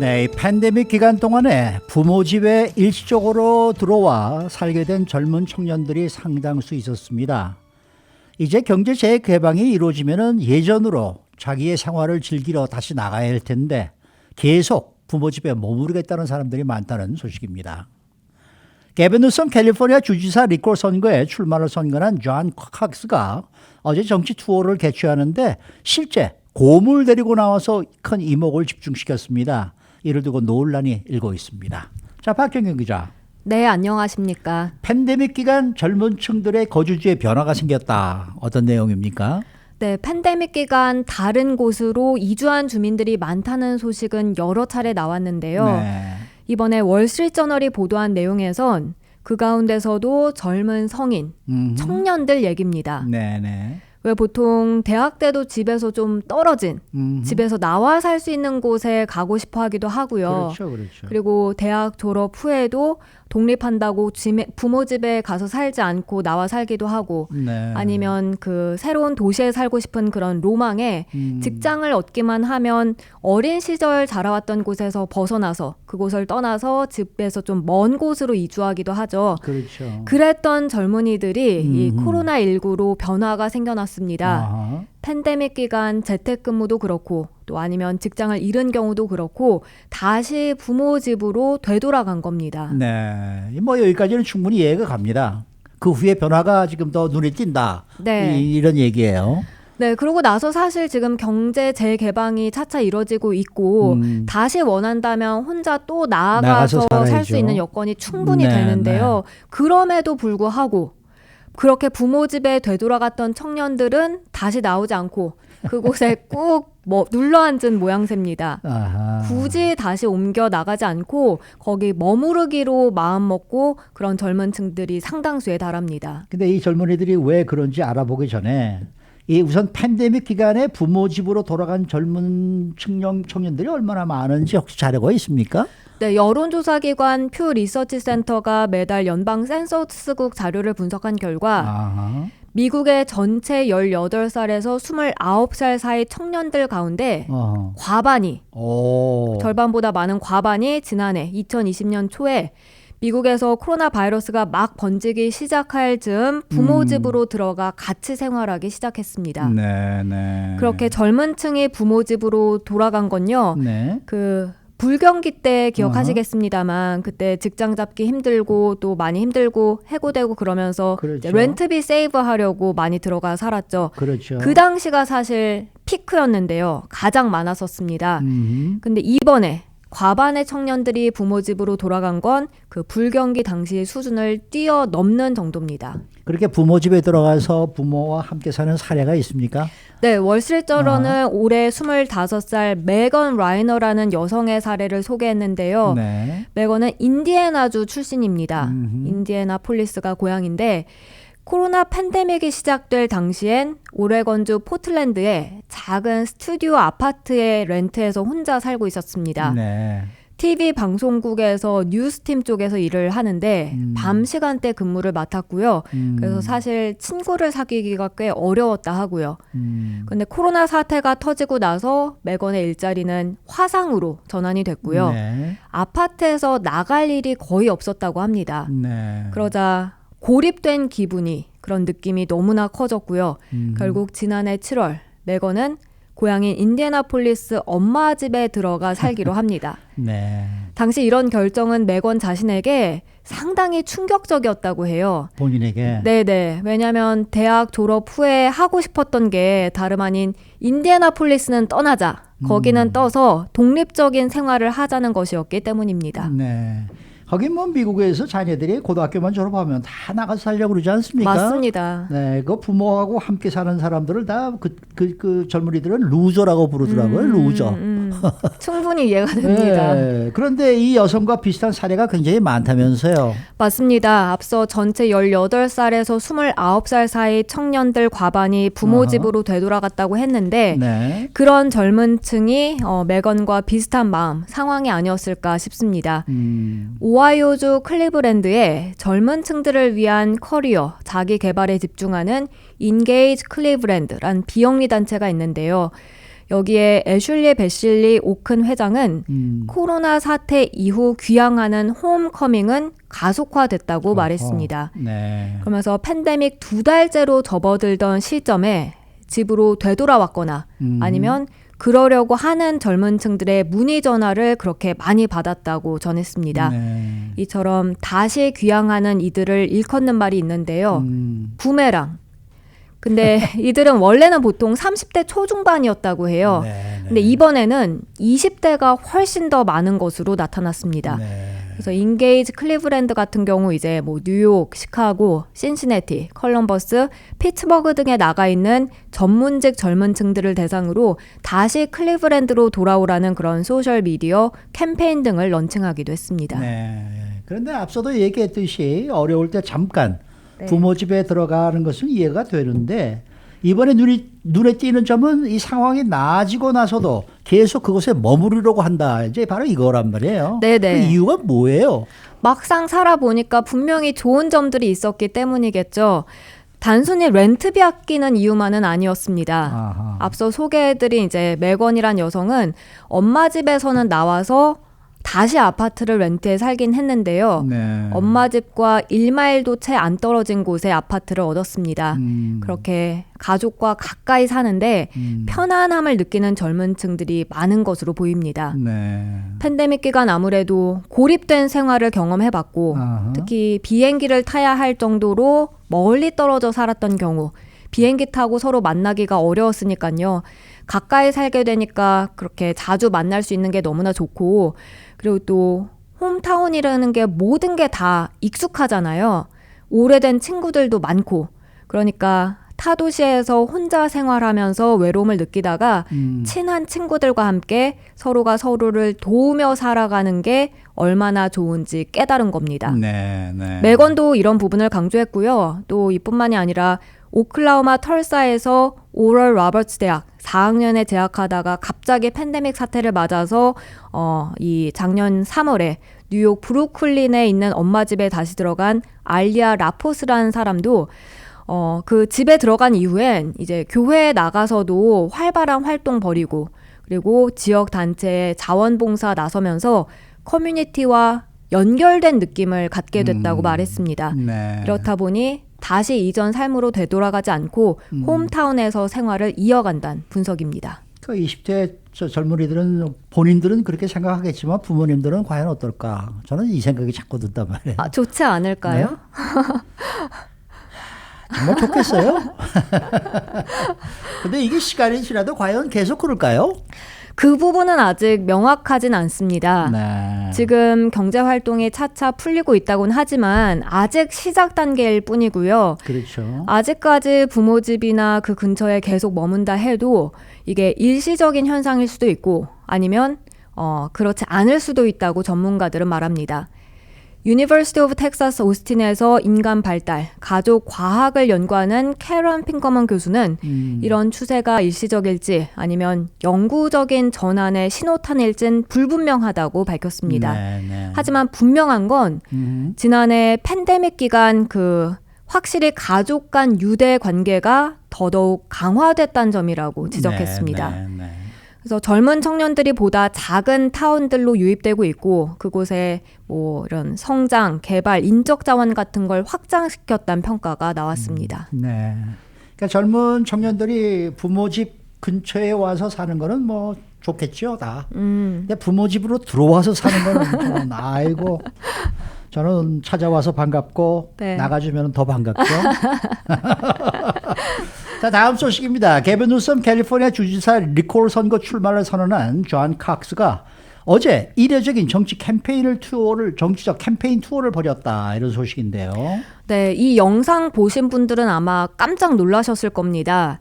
네, 이 팬데믹 기간 동안에 부모 집에 일시적으로 들어와 살게 된 젊은 청년들이 상당수 있었습니다. 이제 경제 재개방이 이루어지면은 예전으로 자기의 생활을 즐기러 다시 나가야 할 텐데 계속 부모 집에 머무르겠다는 사람들이 많다는 소식입니다. 게빈 뉴섬 캘리포니아 주지사 리콜 선거에 출마를 선언한 존 칵스가 어제 정치 투어를 개최하는데 실제 곰을 데리고 나와서 큰 이목을 집중시켰습니다. 이를 두고 논란이 일고 있습니다. 자, 박경경 기자. 네, 안녕하십니까. 팬데믹 기간 젊은 층들의 거주지에 변화가 생겼다. 어떤 내용입니까? 네, 팬데믹 기간 다른 곳으로 이주한 주민들이 많다는 소식은 여러 차례 나왔는데요. 네. 이번에 월스트리트저널이 보도한 내용에선 그 가운데서도 젊은 성인, 청년들 얘기입니다. 네네. 왜 보통 대학 때도 집에서 좀 떨어진 집에서 나와 살 수 있는 곳에 가고 싶어 하기도 하고요. 그렇죠, 그렇죠. 그리고 대학 졸업 후에도 독립한다고 부모 집에 가서 살지 않고 나와 살기도 하고 네. 아니면 그 새로운 도시에 살고 싶은 그런 로망에 직장을 얻기만 하면 어린 시절 자라왔던 곳에서 벗어나서 그곳을 떠나서 집에서 좀 먼 곳으로 이주하기도 하죠. 그렇죠. 그랬던 젊은이들이 이 코로나19로 변화가 생겨났습니다. 아하. 팬데믹 기간 재택근무도 그렇고 또 아니면 직장을 잃은 경우도 그렇고 다시 부모 집으로 되돌아간 겁니다. 네. 뭐 여기까지는 충분히 이해가 갑니다. 그 후에 변화가 지금 더 눈에 띈다. 네. 이런 얘기예요. 네, 그러고 나서 사실 지금 경제 재개방이 차차 이뤄지고 있고 다시 원한다면 혼자 또 나아가서 살 살아야죠. 수 있는 여건이 충분히 네, 되는데요. 그럼에도 불구하고 그렇게 부모 집에 되돌아갔던 청년들은 다시 나오지 않고 그곳에 꾹 눌러앉은 모양새입니다. 아하. 굳이 다시 옮겨 나가지 않고 거기 머무르기로 마음먹고 그런 젊은 층들이 상당수에 달합니다. 근데 이 젊은이들이 왜 그런지 알아보기 전에 이 우선 팬데믹 기간에 부모 집으로 돌아간 젊은 청년들이 얼마나 많은지 혹시 자료가 있습니까? 네, 여론조사기관 퓨 리서치 센터가 매달 연방 센서스국 자료를 분석한 결과 아하. 미국의 전체 18살에서 29살 사이 청년들 가운데 어허. 과반이 오. 절반보다 많은 과반이 지난해 2020년 초에 미국에서 코로나 바이러스가 막 번지기 시작할 즈음 부모 집으로 들어가 같이 생활하기 시작했습니다. 네. 그렇게 젊은 층이 부모 집으로 돌아간 건요. 네. 그 불경기 때 기억하시겠습니다만 그때 직장 잡기 힘들고 또 많이 힘들고 해고되고 그러면서 그렇죠. 이제 렌트비 세이브 하려고 많이 들어가 살았죠. 그렇죠. 그 당시가 사실 피크였는데요. 가장 많았었습니다. 음. 근데 이번에 과반의 청년들이 부모 집으로 돌아간 건 그 불경기 당시의 수준을 뛰어넘는 정도입니다. 그렇게 부모 집에 들어가서 부모와 함께 사는 사례가 있습니까? 네, 월스트리트저널은 올해 25살 메건 라이너라는 여성의 사례를 소개했는데요. 네. 메건은 인디애나주 출신입니다. 인디애나폴리스가 고향인데 코로나 팬데믹이 시작될 당시엔 오레건주 포틀랜드에 작은 스튜디오 아파트에 렌트해서 혼자 살고 있었습니다. 네. TV 방송국에서 뉴스팀 쪽에서 일을 하는데 밤 시간대 근무를 맡았고요. 그래서 사실 친구를 사귀기가 꽤 어려웠다 하고요. 근데 코로나 사태가 터지고 나서 메건의 일자리는 화상으로 전환이 됐고요. 네. 아파트에서 나갈 일이 거의 없었다고 합니다. 네. 그러자 고립된 기분이 그런 느낌이 너무나 커졌고요. 결국 지난해 7월 메건은 고향인 인디애나폴리스 엄마 집에 들어가 살기로 합니다. 네. 당시 이런 결정은 메건 자신에게 상당히 충격적이었다고 해요. 본인에게. 네네. 왜냐하면 대학 졸업 후에 하고 싶었던 게 다름 아닌 인디애나폴리스는 떠나자. 거기는 떠서 독립적인 생활을 하자는 것이었기 때문입니다. 네. 하긴 뭐 미국에서 자녀들이 고등학교만 졸업하면 다 나가서 살려고 그러지 않습니까? 맞습니다. 네, 그 부모하고 함께 사는 사람들을 다 그 젊은이들은 루저라고 부르더라고요. 루저. 충분히 이해가 됩니다. 네, 그런데 이 여성과 비슷한 사례가 굉장히 많다면서요. 맞습니다. 앞서 전체 18살에서 29살 사이 청년들 과반이 부모 집으로 되돌아갔다고 했는데 네. 그런 젊은 층이 메건과 비슷한 상황이 아니었을까 싶습니다. 오하이오주 클리브랜드에 젊은 층들을 위한 커리어, 자기 개발에 집중하는 인게이지 클리브랜드란 비영리 단체가 있는데요. 여기에 애슐리 배실리 오큰 회장은 코로나 사태 이후 귀향하는 홈커밍은 가속화됐다고 말했습니다. 네. 그러면서 팬데믹 2달째로 접어들던 시점에 집으로 되돌아왔거나 아니면 그러려고 하는 젊은 층들의 문의 전화를 그렇게 많이 받았다고 전했습니다. 네. 이처럼 다시 귀향하는 이들을 일컫는 말이 있는데요. 부메랑. 근데 이들은 원래는 보통 30대 초중반이었다고 해요. 네, 근데 이번에는 20대가 훨씬 더 많은 것으로 나타났습니다. 네. 그래서 인게이지 클리브랜드 같은 경우 이제 뭐 뉴욕, 시카고, 신시내티, 컬럼버스, 피츠버그 등에 나가 있는 전문직 젊은 층들을 대상으로 다시 클리브랜드로 돌아오라는 그런 소셜 미디어 캠페인 등을 런칭하기도 했습니다. 네. 그런데 앞서도 얘기했듯이 어려울 때 잠깐 네. 부모 집에 들어가는 것은 이해가 되는데 이번에 눈에 띄는 점은 이 상황이 나아지고 나서도 계속 그곳에 머무르려고 한다. 이제 바로 이거란 말이에요. 네네. 그 이유가 뭐예요? 막상 살아보니까 분명히 좋은 점들이 있었기 때문이겠죠. 단순히 렌트비 아끼는 이유만은 아니었습니다. 아하. 앞서 소개해드린 이제 맥건이란 여성은 엄마 집에서는 나와서 다시 아파트를 렌트해 살긴 했는데요. 네. 엄마 집과 1마일도 채 안 떨어진 곳에 아파트를 얻었습니다. 그렇게 가족과 가까이 사는데 편안함을 느끼는 젊은 층들이 많은 것으로 보입니다. 네. 팬데믹 기간 아무래도 고립된 생활을 경험해봤고 아하. 특히 비행기를 타야 할 정도로 멀리 떨어져 살았던 경우 비행기 타고 서로 만나기가 어려웠으니까요. 가까이 살게 되니까 그렇게 자주 만날 수 있는 게 너무나 좋고 그리고 또 홈타운이라는 게 모든 게 다 익숙하잖아요. 오래된 친구들도 많고 그러니까 타 도시에서 혼자 생활하면서 외로움을 느끼다가 친한 친구들과 함께 서로가 서로를 도우며 살아가는 게 얼마나 좋은지 깨달은 겁니다. 네. 네. 맥건도 이런 부분을 강조했고요. 또 이뿐만이 아니라 오클라호마 털사에서 오럴 로버츠 대학 4학년에 재학하다가 갑자기 팬데믹 사태를 맞아서 이 작년 3월에 뉴욕 브루클린에 있는 엄마 집에 다시 들어간 알리아 라포스라는 사람도 그 집에 들어간 이후엔 이제 교회에 나가서도 활발한 활동 벌이고 그리고 지역 단체에 자원봉사 나서면서 커뮤니티와 연결된 느낌을 갖게 됐다고 말했습니다. 네. 그렇다 보니 다시 이전 삶으로 되돌아가지 않고 홈타운에서 생활을 이어간다는 분석입니다. 그 20대 젊은이들은 본인들은 그렇게 생각하겠지만 부모님들은 과연 어떨까? 저는 이 생각이 자꾸 든단 말이에요. 좋지 않을까요? 네? 정말 좋겠어요? 근데 이게 시간이 지나도 과연 계속 그럴까요? 그 부분은 아직 명확하진 않습니다. 네. 지금 경제 활동이 차차 풀리고 있다고는 하지만 아직 시작 단계일 뿐이고요. 그렇죠. 아직까지 부모 집이나 그 근처에 계속 머문다 해도 이게 일시적인 현상일 수도 있고 아니면 그렇지 않을 수도 있다고 전문가들은 말합니다. 유니버시티 오브 텍사스 오스틴에서 인간 발달, 가족 과학을 연구하는 캐런 핑거먼 교수는 이런 추세가 일시적일지 아니면 영구적인 전환의 신호탄일진 불분명하다고 밝혔습니다. 네. 하지만 분명한 건 지난해 팬데믹 기간 확실히 가족 간 유대 관계가 더더욱 강화됐다는 점이라고 지적했습니다. 네. 그래서 젊은 청년들이 보다 작은 타운들로 유입되고 있고 그곳에 뭐 이런 성장, 개발, 인적 자원 같은 걸 확장시켰다는 평가가 나왔습니다. 네. 그러니까 젊은 청년들이 부모 집 근처에 와서 사는 거는 뭐 좋겠죠, 다. 근데 부모 집으로 들어와서 사는 거는 저는 아이고 저는 찾아와서 반갑고 네. 나가주면 더 반갑죠. 자, 다음 소식입니다. 게빈 뉴섬 캘리포니아 주지사 리콜 선거 출마를 선언한 존 칵스가 어제 이례적인 정치적 캠페인 투어를 벌였다. 이런 소식인데요. 네, 이 영상 보신 분들은 아마 깜짝 놀라셨을 겁니다.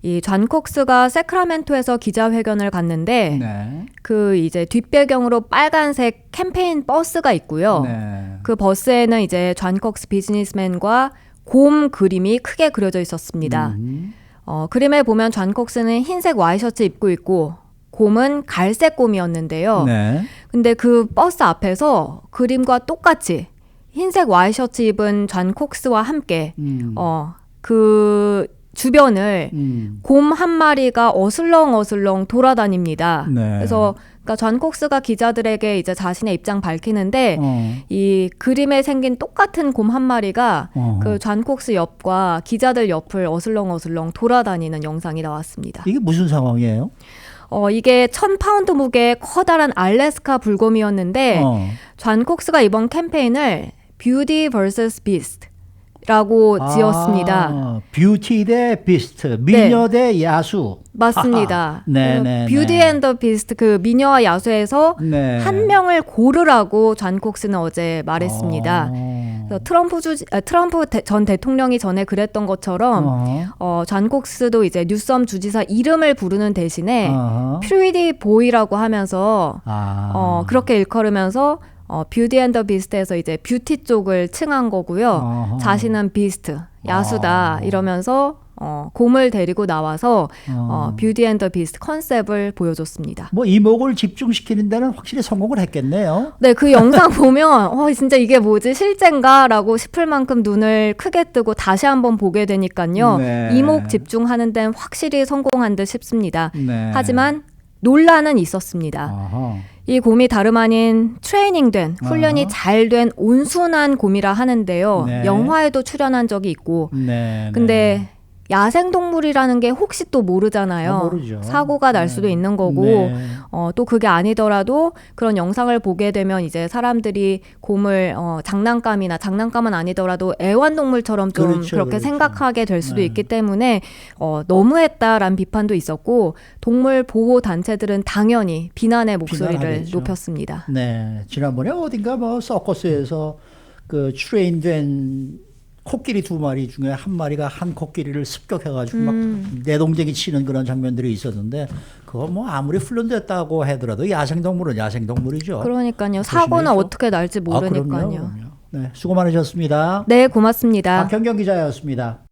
이 존 콕스가 세크라멘토에서 기자회견을 갔는데 네. 그 이제 뒷배경으로 빨간색 캠페인 버스가 있고요. 네. 그 버스에는 이제 존 콕스 비즈니스맨과 곰 그림이 크게 그려져 있었습니다. 그림에 보면 존 콕스는 흰색 와이셔츠 입고 있고 곰은 갈색 곰이었는데요. 네. 근데 그 버스 앞에서 그림과 똑같이 흰색 와이셔츠 입은 존 콕스와 함께 그 주변을 곰 한 마리가 어슬렁어슬렁 돌아다닙니다. 네. 그래서 그러니까 존 콕스가 기자들에게 이제 자신의 입장 밝히는데 이 그림에 생긴 똑같은 곰 한 마리가 그 존 콕스 옆과 기자들 옆을 어슬렁어슬렁 돌아다니는 영상이 나왔습니다. 이게 무슨 상황이에요? 이게 1000파운드 무게의 커다란 알래스카 불곰이었는데 존 콕스가 이번 캠페인을 Beauty vs Beast 라고 지었습니다. 뷰티 대 비스트, 미녀 대 야수. 맞습니다. 네네. 뷰티 앤 더 비스트 그 미녀와 야수에서 네. 한 명을 고르라고 존 콕스는 어제 말했습니다. 그래서 트럼프 전 대통령이 전에 그랬던 것처럼 존 콕스도 이제 뉴섬 주지사 이름을 부르는 대신에 프리티 보이라고 하면서 그렇게 일컬으면서 뷰티 앤 더 비스트에서 이제 뷰티 쪽을 칭한 거고요. 자신은 비스트, 야수다 이러면서 곰을 데리고 나와서 뷰티 앤 더 비스트 컨셉을 보여줬습니다. 뭐 이목을 집중시키는 데는 확실히 성공을 했겠네요. 네, 그 영상 보면 진짜 이게 뭐지 실제인가라고 싶을 만큼 눈을 크게 뜨고 다시 한번 보게 되니까요. 네. 이목 집중하는 데는 확실히 성공한 듯 싶습니다. 네. 하지만 논란은 있었습니다. 이 곰이 다름 아닌 트레이닝된 훈련이 잘 된 온순한 곰이라 하는데요. 네. 영화에도 출연한 적이 있고 네. 근데 야생동물이라는 게 혹시 또 모르잖아요. 모르죠. 사고가 날 수도 있는 거고 네. 또 그게 아니더라도 그런 영상을 보게 되면 이제 사람들이 곰을 장난감은 아니더라도 애완동물처럼 좀 그렇죠, 그렇게 그렇죠. 생각하게 될 수도 네. 있기 때문에 너무했다라는 비판도 있었고 동물 보호 단체들은 당연히 비난의 목소리를 비난하겠죠. 높였습니다. 네, 지난번에 어딘가 뭐 서커스에서 그 트레인된 코끼리 2마리 중에 한 마리가 한 코끼리를 습격해가지고 막 내동댕이 치는 그런 장면들이 있었는데 그거 뭐 아무리 훈련됐다고 하더라도 야생동물은 야생동물이죠. 그러니까요. 사고는 조심해야죠. 어떻게 날지 모르니까요. 그럼요. 네, 수고 많으셨습니다. 네, 고맙습니다. 박현경 기자였습니다.